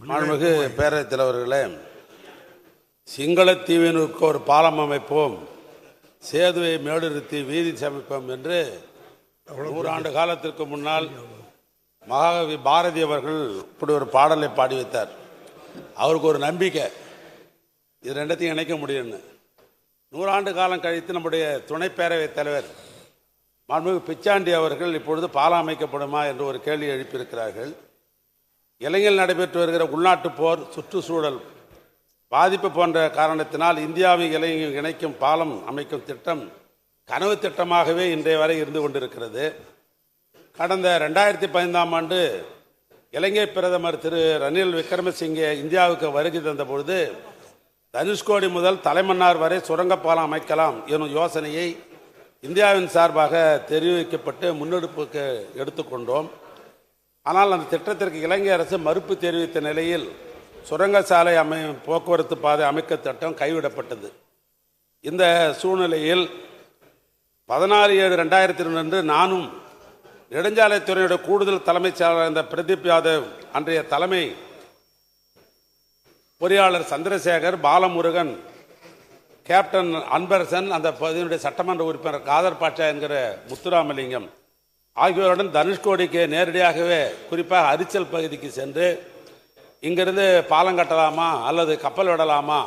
மாண்புமிகு பேரவைத் தலைவர்களே, சிங்களத்தீவினுக்கு ஒரு பாலம் அமைப்போம், சேதுவை மேலிருத்தி வீதி சமைப்போம் என்று 100 ஆண்டு காலத்திற்கு முன்னால் மகாகவி பாரதி அவர்கள் இப்படி ஒரு பாடலை பாடி வைத்தார். அவருக்கு ஒரு நம்பிக்கை, இது ரெண்டத்தையும் இணைக்க முடியும்னு. 100 ஆண்டு காலம் கழித்து நம்முடைய துணை பேரவைத் தலைவர் மாண்புமிகு பிச்சாண்டி அவர்கள் இப்பொழுது பாலம் அமைக்கப்படுமா என்று ஒரு கேள்வி எழுப்பியிருக்கிறார்கள். இலங்கையில் நடைபெற்று வருகிற உள்நாட்டு போர், சுற்றுச்சூழல் பாதிப்பு போன்ற காரணத்தினால் இந்தியாவை இலங்கையை இணைக்கும் பாலம் அமைக்கும் திட்டம் கனவு திட்டமாகவே இன்றைய வரை இருந்து கொண்டிருக்கிறது. கடந்த 2015ஆம் ஆண்டு இலங்கை பிரதமர் திரு ரணில் விக்ரமசிங்கே இந்தியாவுக்கு வருகை தந்த பொழுது தனுஷ்கோடி முதல் தலைமன்னார் வரை சுரங்கப்பாலம் அமைக்கலாம் எனும் யோசனையை இந்தியாவின் சார்பாக தெரிவிக்கப்பட்டு முன்னெடுப்புக்கு எடுத்துக்கொண்டோம். ஆனால் அந்த திட்டத்திற்கு இலங்கை அரசு மறுப்பு தெரிவித்த நிலையில் சுரங்க சாலை போக்குவரத்து பாதை அமைக்க திட்டம் கைவிடப்பட்டது. இந்த சூழ்நிலையில் 16/7/2002 நானும் நெடுஞ்சாலைத்துறையுடைய கூடுதல் தலைமைச் செயலாளர் இந்த பிரதீப் யாதவ், அன்றைய தலைமை பொறியாளர் சந்திரசேகர், பாலமுருகன், கேப்டன் அன்பரசன், அந்த பகுதியினுடைய சட்டமன்ற உறுப்பினர் காதர் பாட்சா என்கிற முத்துராமலிங்கம் ஆகியோருடன் தனுஷ்கோடிக்கு நேரடியாகவே, குறிப்பாக அரிச்சல் பகுதிக்கு சென்று இங்கிருந்து பாலம் கட்டலாமா அல்லது கப்பல் விடலாமா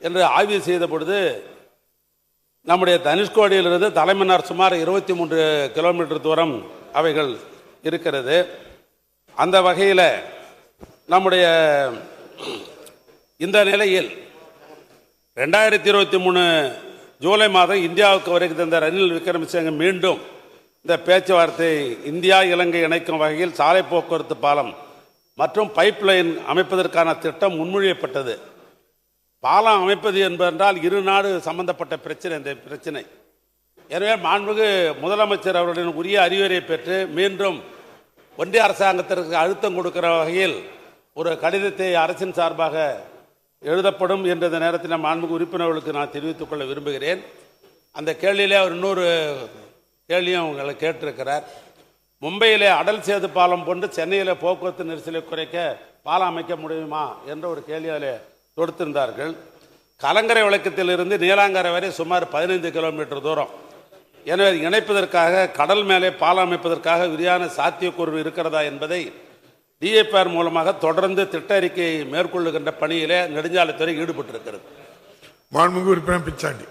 என்று ஆய்வு செய்த பொழுது நம்முடைய தனுஷ்கோடியிலிருந்து தலைமன்னார் சுமார் 23 கிலோமீட்டர் தூரம் அவைகள் இருக்கிறது. அந்த வகையில் நம்முடைய இந்த நிலையில் 2023 ஜூலை மாதம் இந்தியாவுக்கு வருகை தந்த ரணில் விக்ரமசிங்கே மீண்டும் இந்த பேச்சுவார்த்தை இந்தியா இலங்கை இணைக்கும் வகையில் சாலை போக்குவரத்து பாலம் மற்றும் பைப்லைன் அமைப்பதற்கான திட்டம் முன்மொழியப்பட்டது. பாலம் அமைப்பது என்பதென்றால் இரு நாடு சம்பந்தப்பட்ட பிரச்சனை. இந்த பிரச்சனை எனவே மாண்புமிகு முதலமைச்சர் அவர்களின் உரிய அறிவுரை பெற்று மீண்டும் ஒன்றிய அரசாங்கத்திற்கு அழுத்தம் கொடுக்கிற வகையில் ஒரு கடிதத்தை அரசின் சார்பாக எழுதப்படும் என்ற நேரத்தில் மாண்புமிகு உறுப்பினர்களுக்கு நான் தெரிவித்துக் கொள்ள விரும்புகிறேன். அந்த கேள்வியிலே அவர் இன்னொரு கேள்வியும் உங்களை கேட்டிருக்கிறார். மும்பையிலே அடல் சேது பாலம் போன்று சென்னையில் போக்குவரத்து நெரிசலை குறைக்க பாலம் அமைக்க முடியுமா என்ற ஒரு கேள்வியாலே தொடுத்திருந்தார்கள். கலங்கரை விளக்கத்திலிருந்து நீலாங்கரை வரை சுமார் 15 கிலோமீட்டர் தூரம். எனவே இணைப்பதற்காக கடல் மேலே பாலம் அமைப்பதற்காக விரிவான சாத்தியக்கூறு இருக்கிறதா என்பதை DFR மூலமாக தொடர்ந்து திட்ட அறிக்கையை மேற்கொள்ளுகின்ற பணியிலே நெடுஞ்சாலைத்துறை ஈடுபட்டிருக்கிறது. மாண்புமிகு உறுப்பினர் பிச்சாண்டி.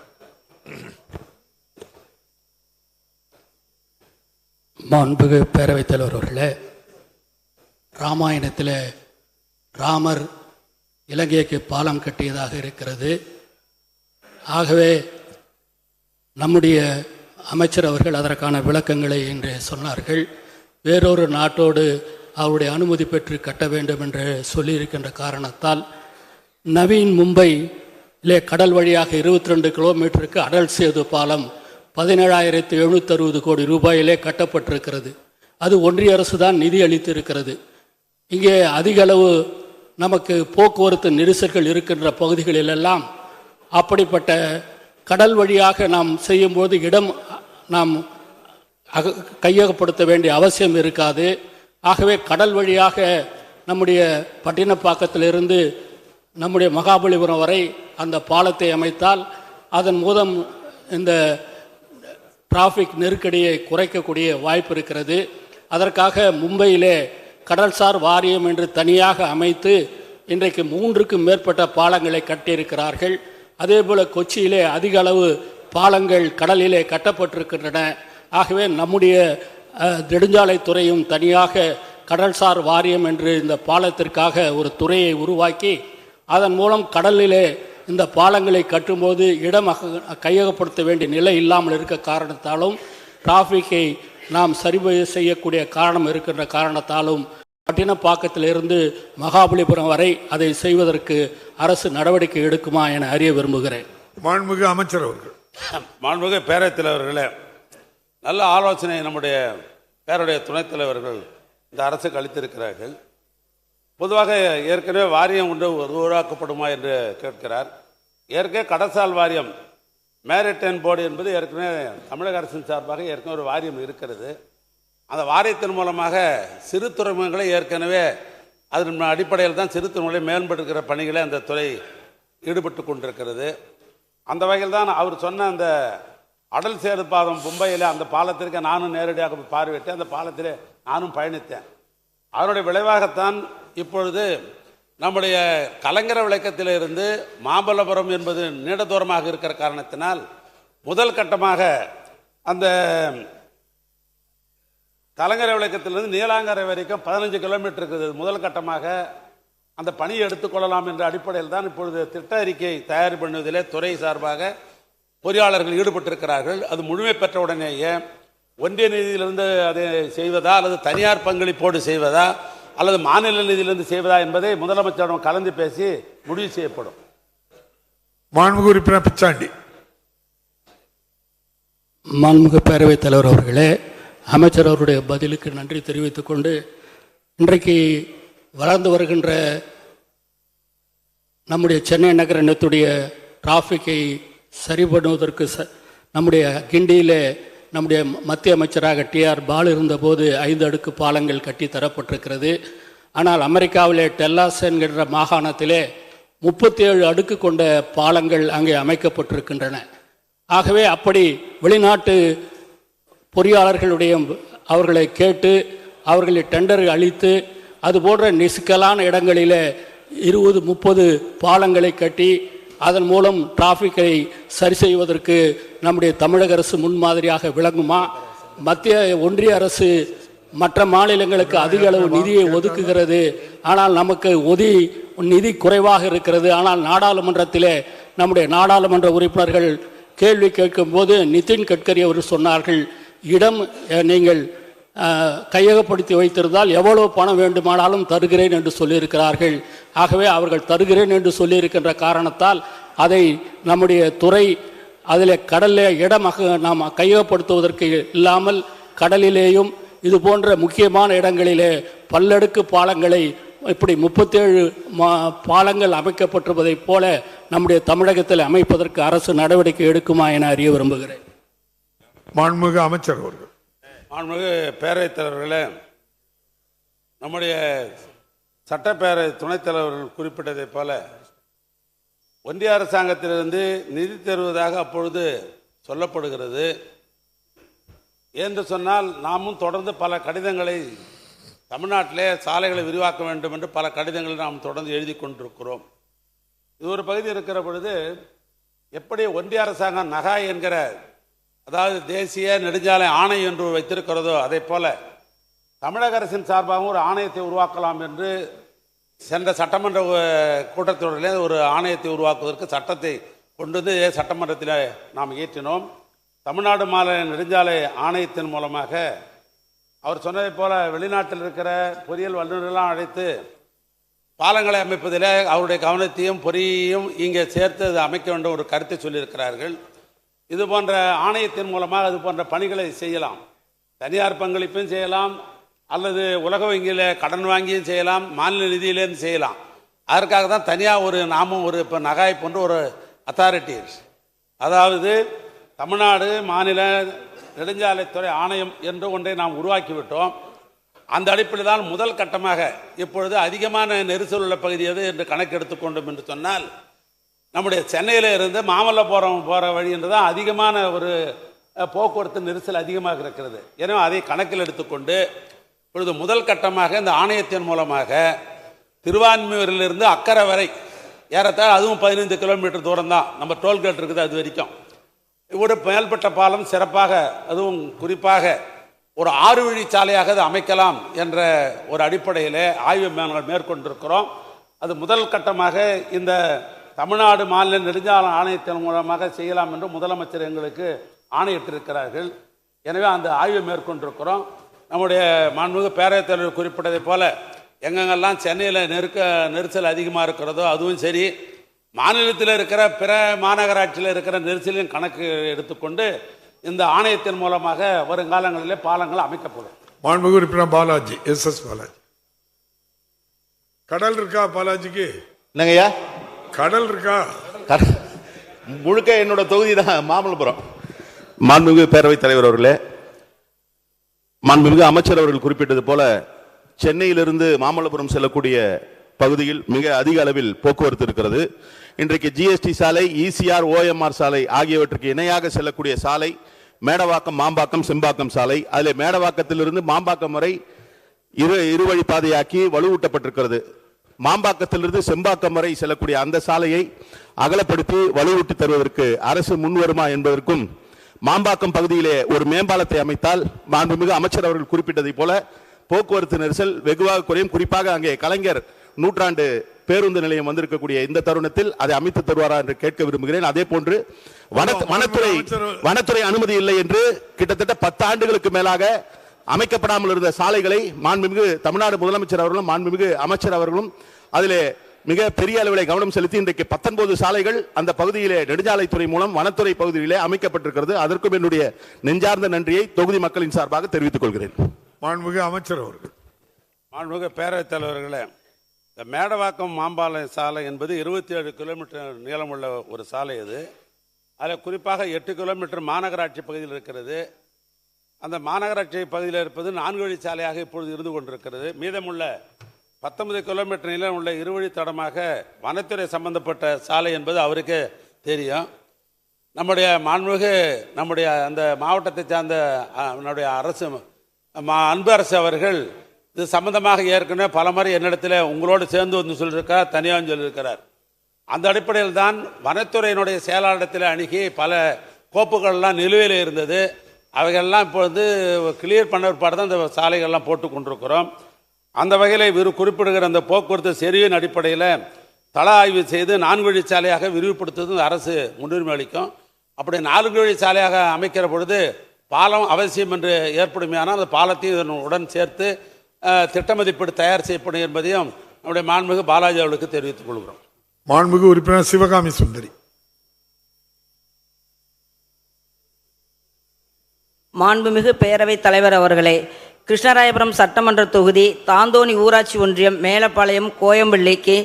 மாண்புமிகு பேரவைத் தலைவர் அவர்களே, ராமாயணத்தில் ராமர் இலங்கைக்கு பாலம் கட்டியதாக இருக்கிறது. ஆகவே நம்முடைய அமைச்சர் அவர்கள் அதற்கான விளக்கங்களை இன்று சொன்னார்கள். வேறொரு நாட்டோடு அவருடைய அனுமதி பெற்று கட்ட வேண்டும் என்று சொல்லியிருக்கின்ற காரணத்தால் நவீன் மும்பையிலே கடல் வழியாக 22 கிலோமீட்டருக்கு அடல் சேது பாலம் 17,760 கோடி ரூபாயிலே கட்டப்பட்டிருக்கிறது. அது ஒன்றிய அரசு தான் நிதி அளித்திருக்கிறது. இங்கே அதிக அளவு நமக்கு போக்குவரத்து நெரிசல்கள் இருக்கின்ற பகுதிகளிலெல்லாம் அப்படிப்பட்ட கடல் வழியாக நாம் செய்யும்போது இடம் நாம் கையகப்படுத்த வேண்டிய அவசியம் இருக்காது. ஆகவே கடல் வழியாக நம்முடைய பட்டினப்பாக்கத்திலிருந்து நம்முடைய மகாபலிபுரம் வரை அந்த பாலத்தை அமைத்தால் அதன் மூலம் இந்த டிராஃபிக் நெருக்கடியை குறைக்கக்கூடிய வாய்ப்பு இருக்கிறது. அதற்காக மும்பையிலே கடல்சார் வாரியம் என்று தனியாக அமைத்து இன்றைக்கு 3க்கும் மேற்பட்ட பாலங்களை கட்டியிருக்கிறார்கள். அதேபோல் கொச்சியிலே அதிக அளவு பாலங்கள் கடலிலே கட்டப்பட்டிருக்கின்றன. ஆகவே நம்முடைய நெடுஞ்சாலைத்துறையும் தனியாக கடல்சார் வாரியம் என்று இந்த பாலத்திற்காக ஒரு துறையை உருவாக்கி அதன் மூலம் கடலிலே இந்த பாலங்களை கட்டும்போது இடம் கையகப்படுத்த வேண்டிய நிலை இல்லாமல் இருக்க காரணத்தாலும் டிராஃபிக்கை நாம் சரி செய்யக்கூடிய காரணம் இருக்கின்ற காரணத்தாலும் பட்டினப்பாக்கத்திலிருந்து மகாபலிபுரம் வரை அதை செய்வதற்கு அரசு நடவடிக்கை எடுக்குமா என அறிய விரும்புகிறேன். மாண்புமிகு அமைச்சர் அவர்கள். மாண்புமிகு பேரவைத் தலைவர்களே, நல்ல ஆலோசனை நம்முடைய பேருடைய துணைத் தலைவர்கள் இந்த அரசுக்கு அளித்திருக்கிறார்கள். பொதுவாக ஏற்கனவே வாரியம் ஒன்று உருவாக்கப்படுமா என்று கேட்கிறார். ஏற்கனவே கடற்சால் வாரியம் மேரிடைம் போர்டு என்பது ஏற்கனவே தமிழக அரசின் சார்பாக ஏற்கனவே ஒரு வாரியம் இருக்கிறது. அந்த வாரியத்தின் மூலமாக சிறு துறைமுகங்களை ஏற்கனவே அதன் அடிப்படையில் தான் சிறுத்தொழிலை மேம்படுத்துகிற பணிகளை அந்த துறை ஈடுபட்டு கொண்டிருக்கிறது. அந்த வகையில் தான் அவர் சொன்ன அந்த அடல் சேது பாலம் மும்பையில் அந்த பாலத்திற்கு நானும் நேரடியாக பார்வையிட்டு அந்த பாலத்திலே நானும் பயணித்தேன். அதனுடைய விளைவாகத்தான் இப்பொழுது நம்முடைய கலைஞர் விளக்கத்திலிருந்து மாமல்லபுரம் என்பது நீண்ட தூரமாக இருக்கிற காரணத்தினால் முதல் கட்டமாக அந்த கலைஞர் விளக்கத்திலிருந்து நீலாங்கரை வரைக்கும் 15 கிலோமீட்டர் இருக்குது. முதல் கட்டமாக அந்த பணியை எடுத்துக்கொள்ளலாம் என்ற அடிப்படையில் தான் இப்பொழுது திட்ட அறிக்கை தயார் பண்ணுவதிலே துறை சார்பாக பொறியாளர்கள் ஈடுபட்டிருக்கிறார்கள். அது முழுமை பெற்ற உடனேயே ஒன்றிய நிதியிலிருந்து அதை செய்வதா அல்லது தனியார் பங்களிப்போடு செய்வதா அல்லது மாநில நிதியிலிருந்து செய்வதா என்பதை முதலமைச்சரிடம் கலந்து பேசி முடிவு செய்யப்படும். மாண்புமிகு உறுப்பினர் பிச்சாண்டி. மாண்புமிகு பேரவைத் தலைவர் அவர்களே, அமைச்சர் அவருடைய பதிலுக்கு நன்றி தெரிவித்துக் கொண்டு, இன்றைக்கு வளர்ந்து வருகின்ற நம்முடைய சென்னை நகரத்துடைய டிராஃபிக்கை சரி பண்ணுவதற்கு நம்முடைய கிண்டியிலே நம்முடைய மத்திய அமைச்சராக டிஆர் பாலு இருந்தபோது 5 அடுக்கு பாலங்கள் கட்டி தரப்பட்டிருக்கிறது. ஆனால் அமெரிக்காவிலே டெல்லாஸ் என்கின்ற மாகாணத்திலே 37 அடுக்கு கொண்ட பாலங்கள் அங்கே அமைக்கப்பட்டிருக்கின்றன. ஆகவே அப்படி வெளிநாட்டு பொறியாளர்களுடைய அவர்களை கேட்டு அவர்களை டெண்டர் அளித்து அதுபோன்ற சிக்கலான இடங்களிலே 20-30 பாலங்களை கட்டி அதன் மூலம் டிராஃபிக்கை சரி செய்வதற்கு நம்முடைய தமிழக அரசு முன்மாதிரியாக விளங்குமா? மத்திய ஒன்றிய அரசு மற்ற மாநிலங்களுக்கு அதிக அளவு நிதியை ஒதுக்குகிறது, ஆனால் நமக்கு நிதி குறைவாக இருக்கிறது. ஆனால் நாடாளுமன்றத்திலே நம்முடைய நாடாளுமன்ற உறுப்பினர்கள் கேள்வி கேட்கும் போது நிதின் கட்கரி அவர் சொன்னார்கள், இடம் நீங்கள் கையகப்படுத்தி வைத்திருந்தால் எவ்வளவு பணம் வேண்டுமானாலும் தருகிறேன் என்று சொல்லியிருக்கிறார்கள். ஆகவே அவர்கள் தருகிறேன் என்று சொல்லியிருக்கின்ற காரணத்தால் அதை நம்முடைய துறை அதில் கடலில் இடமாக நாம் கையகப்படுத்துவதற்கு இல்லாமல் கடலிலேயும் இது போன்ற முக்கியமான இடங்களிலே பல்லடுக்கு பாலங்களை இப்படி 37 பாலங்கள் அமைக்கப்பட்டிருப்பதைப் போல நம்முடைய தமிழகத்தில் அமைப்பதற்கு அரசு நடவடிக்கை எடுக்குமா என அறிய விரும்புகிறேன். மாண்புமிகு அமைச்சர் அவர்கள். மாண்புமிகு பேரவைத் தலைவர்களே, நம்முடைய சட்டப்பேரவை துணைத் தலைவர்கள் குறிப்பிட்டதைப் போல ஒன்றிய அரசாங்கத்திலிருந்து நிதி தருவதாக அப்பொழுது சொல்லப்படுகிறது. என்று சொன்னால் நாமும் தொடர்ந்து பல கடிதங்களை தமிழ்நாட்டிலே சாலைகளை விரிவாக்க வேண்டும் என்று பல கடிதங்களை நாம் தொடர்ந்து எழுதி கொண்டிருக்கிறோம். இது ஒரு பகுதி இருக்கிற பொழுது எப்படி ஒன்றிய அரசாங்கம் நகாய் என்கிற அதாவது தேசிய நெடுஞ்சாலை ஆணையம் என்று வைத்திருக்கிறதோ அதை போல தமிழக அரசின் சார்பாகவும் ஒரு ஆணையத்தை உருவாக்கலாம் என்று சென்ற சட்டமன்ற கூட்டத்தொடரிலே ஒரு ஆணையத்தை உருவாக்குவதற்கு சட்டத்தை கொண்டு வந்து சட்டமன்றத்தில் நாம் இயற்றினோம். தமிழ்நாடு மாநில நெடுஞ்சாலை ஆணையத்தின் மூலமாக அவர் சொன்னதை போல வெளிநாட்டில் இருக்கிற பொறியியல் வல்லுநர்களெல்லாம் அழைத்து பாலங்களை அமைப்பதில் அவருடைய கவனத்தையும் பொறியையும் இங்கே சேர்த்து அதை அமைக்க வேண்டும் ஒரு கருத்தை சொல்லியிருக்கிறார்கள். இது போன்ற ஆணையத்தின் மூலமாக அது போன்ற பணிகளை செய்யலாம். தனியார் பங்களிப்பும் செய்யலாம், அல்லது உலக வங்கியில் கடன் வாங்கியும் செய்யலாம், மாநில நிதியிலேருந்து செய்யலாம். அதற்காக தான் தனியாக நாமும் இப்போ நகாய் போன்ற ஒரு அத்தாரிட்டிஸ், அதாவது தமிழ்நாடு மாநில நெடுஞ்சாலைத்துறை ஆணையம் என்று ஒன்றை நாம் உருவாக்கிவிட்டோம். அந்த அடிப்படையில் தான் முதல் கட்டமாக இப்பொழுது அதிகமான நெரிசல் உள்ள பகுதி எது என்று கணக்கெடுத்துக்கொண்டோம் என்று சொன்னால் நம்முடைய சென்னையில் இருந்து மாமல்லபுரம் போகிற வழி என்று தான் அதிகமான ஒரு போக்குவரத்து நெரிசல் அதிகமாக இருக்கிறது. எனவே அதை கணக்கில் எடுத்துக்கொண்டு இப்பொழுது முதல் கட்டமாக இந்த ஆணையத்தின் மூலமாக திருவான்மியூரிலிருந்து அக்கரை வரை ஏறத்தாழ அதுவும் 15 கிலோமீட்டர் தூரம் தான், நம்ம டோல்கேட் இருக்குது அது வரைக்கும். இவ்வளோ மேல்பட்ட பாலம் சிறப்பாக அதுவும் குறிப்பாக ஒரு 6 வழி சாலையாக அது அமைக்கலாம் என்ற ஒரு அடிப்படையில் ஆய்வு மேற்கொண்டிருக்கிறோம். அது முதல் கட்டமாக இந்த தமிழ்நாடு மாநில நெடுஞ்சாலை ஆணையத்தின் மூலமாக செய்யலாம் என்று முதலமைச்சர் எங்களுக்கு ஆணையிட்டிருக்கிறார்கள். எனவே அந்த ஆய்வை மேற்கொண்டிருக்கிறோம். நம்முடைய மாண்புமிகு பேரவைத் தலைவர் குறிப்பிட்டதை போல எங்கெங்கெல்லாம் சென்னையில் நெரிசல் அதிகமாக இருக்கிறதோ அதுவும் சரி, மாநிலத்தில் இருக்கிற பிற மாநகராட்சியில் இருக்கிற நெரிசலையும் கணக்கு எடுத்துக்கொண்டு இந்த ஆணையத்தின் மூலமாக வருங்காலங்களிலே பாலங்கள் அமைக்கப்படும். மாண்புமிகு உறுப்பினர் பாலாஜி, எஸ் பாலாஜி. கடல் இருக்கா பாலாஜிக்கு? என்னங்கய்யா, கடல் இருக்கா? முழுக்க என்னோட தொகுதி தான் மாமல்லபுரம். மாண்புமிகு பேரவைத் தலைவர் அவர்களே, மாண்புமிகு அமைச்சர் அவர்கள் குறிப்பிட்டது போல சென்னையிலிருந்து மாமல்லபுரம் செல்லக்கூடிய பகுதியில் மிக அதிக அளவில் போக்குவரத்து இருக்கிறது. இன்றைக்கு ஜிஎஸ்டி சாலை, இசிஆர், ஓஎம்ஆர் சாலை ஆகியவற்றுக்கு இணையாக செல்லக்கூடிய சாலை மேடவாக்கம், மாம்பாக்கம், செம்பாக்கம் சாலை. அதில் மேடவாக்கத்திலிருந்து மாம்பாக்கம் வரை இருவழி பாதையாக்கி வலுவூட்டப்பட்டிருக்கிறது. மாம்பாக்கத்திலிருந்து செம்பாக்கம் வரை செல்லக்கூடிய அந்த சாலையை அகலப்படுத்தி வலுவூட்டி தருவதற்கு அரசு முன்வருமா என்பதற்கும், மாம்பாக்கம் பகுதியிலே ஒரு மேம்பாலத்தை அமைத்தால் மாண்புமிகு அமைச்சர் அவர்கள் குறிப்பிட்டதை போல போக்குவரத்து நெரிசல் வெகுவாக குறையும். குறிப்பாக அங்கே கலைஞர் நூற்றாண்டு பேருந்து நிலையம் வந்திருக்கக்கூடிய இந்த தருணத்தில் அதை அமைத்து தருவாரா என்று கேட்க விரும்புகிறேன். அதே போன்று வனத்துறை அனுமதி இல்லை என்று கிட்டத்தட்ட 10 ஆண்டுகளுக்கு மேலாக அமைக்கப்படாமல் இருந்த சாலைகளை மாண்புமிகு தமிழ்நாடு முதலமைச்சர் அவர்களும் மாண்புமிகு அமைச்சர் அவர்களும் அதிலே மிக பெரிய அளவில் கவனம் செலுத்தி இன்றைக்கு 19 சாலைகள் அந்த பகுதியிலே நெடுஞ்சாலைத்துறை மூலம் வனத்துறை பகுதியிலே அமைக்கப்பட்டிருக்கிறது. அதற்கும் என்னுடைய நெஞ்சார்ந்த நன்றியை தொகுதி மக்களின் சார்பாக தெரிவித்துக் கொள்கிறேன். மாண்புமிகு அமைச்சர் அவர்கள். மாண்புமிகு பேரவைத் தலைவர்களே, இந்த மேடவாக்கம் மாம்பாலம் சாலை என்பது 27 கிலோமீட்டர் நீளமுள்ள ஒரு சாலை. அதில் குறிப்பாக 8 கிலோமீட்டர் மாநகராட்சி பகுதியில் இருக்கிறது. அந்த மாநகராட்சி பகுதியில் இருப்பது 4 வழி சாலையாக இப்பொழுது இருந்து கொண்டிருக்கிறது. மீதமுள்ள 19 கிலோமீட்டர் நீளம் உள்ள இருவழி தடமாக வனத்துறை சம்பந்தப்பட்ட சாலை என்பது அவருக்கே தெரியும். நம்முடைய மாண்புமிகு நம்முடைய அந்த மாவட்டத்தை சார்ந்த நம்முடைய அரசு அன்பு அரசு அவர்கள் இது சம்பந்தமாக ஏற்கனவே பல முறை என்னிடத்தில் உங்களோடு சேர்ந்து வந்து சொல்லியிருக்கார், தனியாக சொல்லியிருக்கிறார். அந்த அடிப்படையில் தான் வனத்துறையினுடைய செயலாளரிடத்தில் அணுகி பல கோப்புகள்லாம் நிலுவையில் இருந்தது. அவைகள்லாம் இப்போ கிளியர் பண்ண பிற்பாடு தான் இந்த சாலைகள்லாம் போட்டு கொண்டிருக்கிறோம். அந்த வகையில் இவர் குறிப்பிடுகிற அந்த போக்குவரத்து செறிவின் அடிப்படையில் தள ஆய்வு செய்து 4 வழி சாலையாக விரிவுபடுத்துவது அரசு முன்னுரிமை அளிக்கும். அப்படி 4 வழி சாலையாக அமைக்கிற பொழுது பாலம் அவசியம் என்று ஏற்படுமையானால் அந்த பாலத்தையும் உடன் சேர்த்து திட்ட மதிப்பீடு தயார் செய்யப்படும் என்பதையும் நம்முடைய மாண்புமிகு பாலாஜி அவர்களுக்கு தெரிவித்துக் கொள்கிறோம். மாண்புமிகு உறுப்பினர் சிவகாமி சுந்தரி. மாண்புமிகு பேரவைத் தலைவர் அவர்களே, கிருஷ்ணராயபுரம் சட்டமன்ற தொகுதி தாந்தோணி ஊராட்சி ஒன்றியம் மேலப்பாளையம் கோயம்பள்ளிக்கு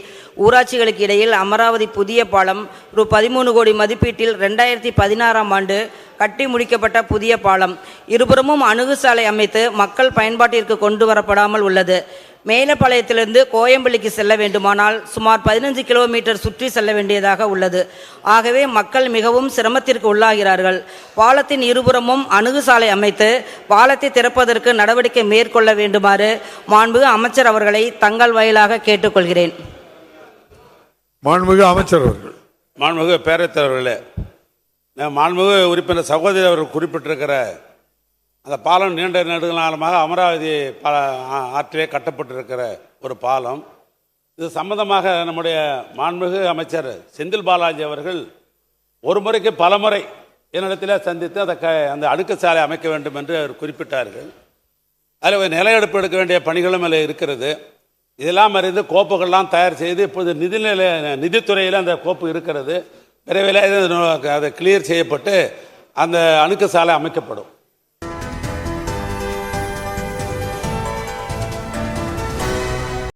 ஊராட்சிகளுக்கு இடையில் அமராவதி புதிய பாலம் ரூ. 13 கோடி மதிப்பீட்டில் 2016ஆம் ஆண்டு கட்டி முடிக்கப்பட்ட புதிய பாலம் இருபுறமும் அணுகுசாலை அமைத்து மக்கள் பயன்பாட்டிற்கு கொண்டு வரப்படாமல் உள்ளது. மேலப்பாளையத்திலிருந்து கோயம்பள்ளிக்கு செல்ல வேண்டுமானால் சுமார் 15 கிலோமீட்டர் சுற்றி செல்ல வேண்டியதாக உள்ளது. ஆகவே மக்கள் மிகவும் சிரமத்திற்கு உள்ளாகிறார்கள். பாலத்தின் இருபுறமும் அணுகுசாலை அமைத்து பாலத்தை திறப்பதற்கு நடவடிக்கை மேற்கொள்ள வேண்டுமாறு மாண்புமிகு அமைச்சர் அவர்களை தங்கள் வாயிலாக கேட்டுக்கொள்கிறேன். மாண்புமிகு அமைச்சர் அவர்கள். மாண்புமிகு பேரவைத் தலைவர்களே, மாண்புமிகு உறுப்பினர் சகோதரி அவர்கள் குறிப்பிட்டிருக்கிற அந்த பாலம் நீண்ட நெடுங்காலமாக அமராவதி ஆற்றிலே கட்டப்பட்டிருக்கிற ஒரு பாலம். இது சம்பந்தமாக நம்முடைய மாண்புமிகு அமைச்சர் செந்தில் பாலாஜி அவர்கள் ஒரு முறைக்கு பல முறை என்னிடத்தில் சந்தித்து அந்த அடுக்கு சாலை அமைக்க வேண்டும் என்று அவர் குறிப்பிட்டார்கள். அதில் நிலையெடுப்பு எடுக்க வேண்டிய பணிகளும் அதில் இருக்கிறது. இதெல்லாம் அறிந்து கோப்புகள்லாம் தயார் செய்து இப்போது நிதித்துறையில் அந்த கோப்பு இருக்கிறது. விரைவில் அதை கிளியர் செய்யப்பட்டு அந்த அணுக்கு சாலை அமைக்கப்படும்.